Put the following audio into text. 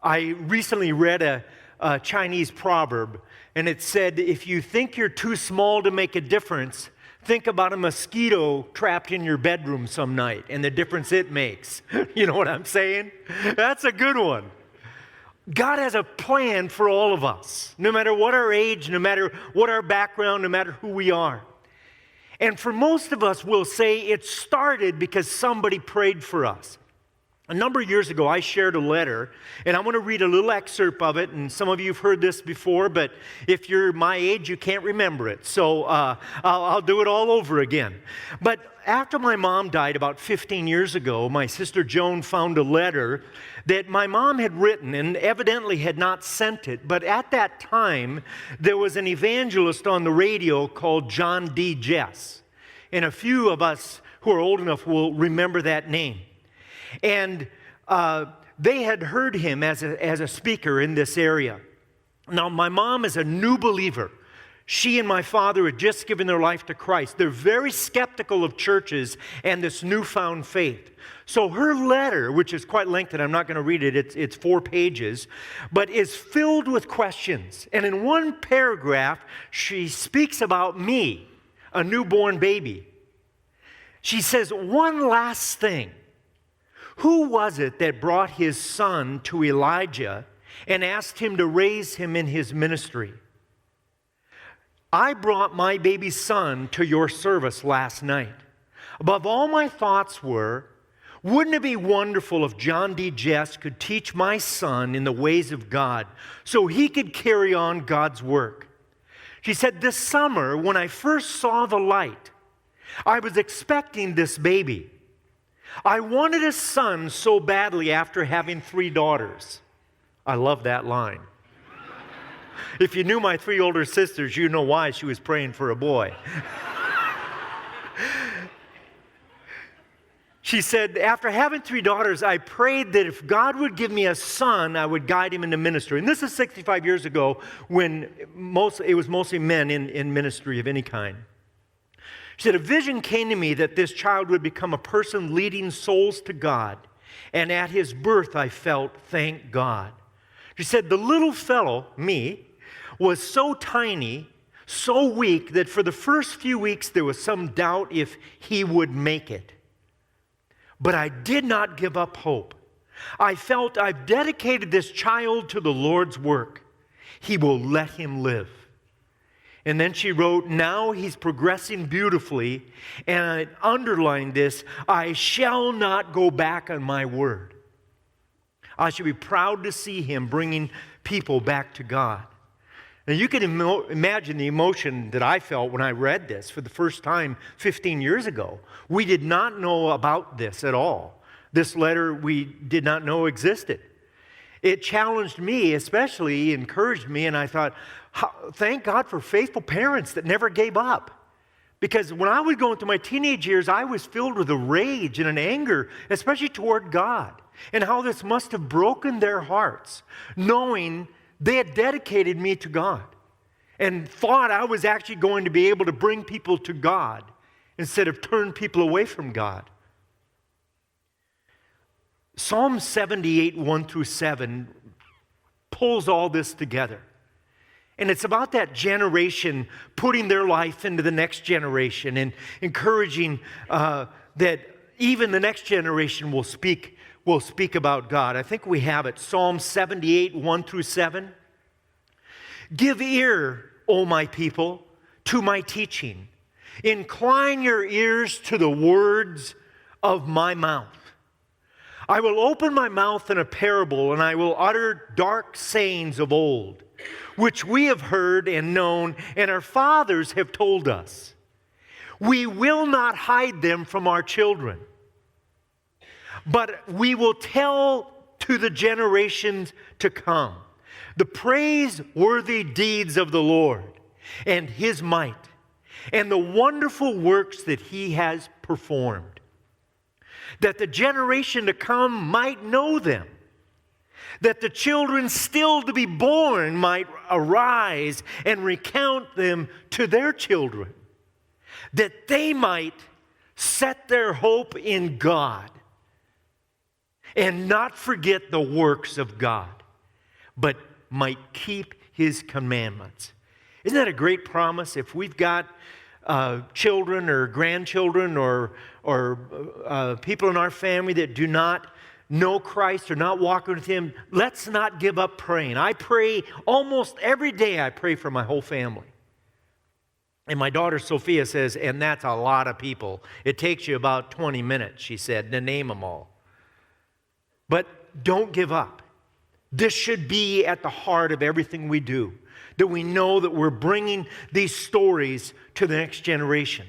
I recently read a Chinese proverb, and it said, if you think you're too small to make a difference, think about a mosquito trapped in your bedroom some night and the difference it makes. You know what I'm saying? That's a good one. God has a plan for all of us, no matter what our age, no matter what our background, no matter who we are. And for most of us, we'll say it started because somebody prayed for us. A number of years ago, I shared a letter, and I want to read a little excerpt of it, and some of you have heard this before, but if you're my age, you can't remember it, so I'll do it all over again. But after my mom died about 15 years ago, my sister Joan found a letter that my mom had written and evidently had not sent it, but at that time, there was an evangelist on the radio called John D. Jess, and a few of us who are old enough will remember that name. And they had heard him as a speaker in this area. Now, my mom is a new believer. She and my father had just given their life to Christ. They're very skeptical of churches and this newfound faith. So her letter, which is quite lengthy, I'm not going to read it, it's 4 pages, but is filled with questions. And in one paragraph, she speaks about me, a newborn baby. She says, one last thing. Who was it that brought his son to Elijah and asked him to raise him in his ministry? I brought my baby son to your service last night. Above all, my thoughts were, wouldn't it be wonderful if John D. Jess could teach my son in the ways of God so he could carry on God's work? She said, this summer, when I first saw the light, I was expecting this baby. I wanted a son so badly after having 3 daughters. I love that line. If you knew my 3 older sisters, you know why she was praying for a boy. She said, after having 3 daughters, I prayed that if God would give me a son, I would guide him into ministry. And this is 65 years ago when it was mostly men in ministry of any kind. She said, a vision came to me that this child would become a person leading souls to God. And at his birth, I felt, thank God. She said, the little fellow, me, was so tiny, so weak, that for the first few weeks, there was some doubt if he would make it. But I did not give up hope. I felt I've dedicated this child to the Lord's work. He will let him live. And then she wrote, now he's progressing beautifully, and I underlined this, I shall not go back on my word. I should be proud to see him bringing people back to God. Now you can imagine the emotion that I felt when I read this for the first time 15 years ago. We did not know about this at all. This letter we did not know existed. It challenged me, especially encouraged me, and I thought, thank God for faithful parents that never gave up. Because when I was going through my teenage years, I was filled with a rage and an anger, especially toward God, and how this must have broken their hearts, knowing they had dedicated me to God and thought I was actually going to be able to bring people to God instead of turn people away from God. Psalm 78, 1 through 7 pulls all this together. And it's about that generation putting their life into the next generation and encouraging that even the next generation will speak about God. I think we have it. Psalm 78, 1 through 7. Give ear, O my people, to my teaching. Incline your ears to the words of my mouth. I will open my mouth in a parable, and I will utter dark sayings of old, which we have heard and known, and our fathers have told us. We will not hide them from our children, but we will tell to the generations to come the praiseworthy deeds of the Lord and his might and the wonderful works that he has performed, that the generation to come might know them, that the children still to be born might arise and recount them to their children, that they might set their hope in God and not forget the works of God. but might keep his commandments. Isn't that a great promise? If we've got children or grandchildren or people in our family that do not know Christ or not walking with him, let's not give up praying. I pray almost every day. I pray for my whole family. And my daughter Sophia says, and that's a lot of people. It takes you about 20 minutes, she said, to name them all. But don't give up. This should be at the heart of everything we do, that we know that we're bringing these stories to the next generation.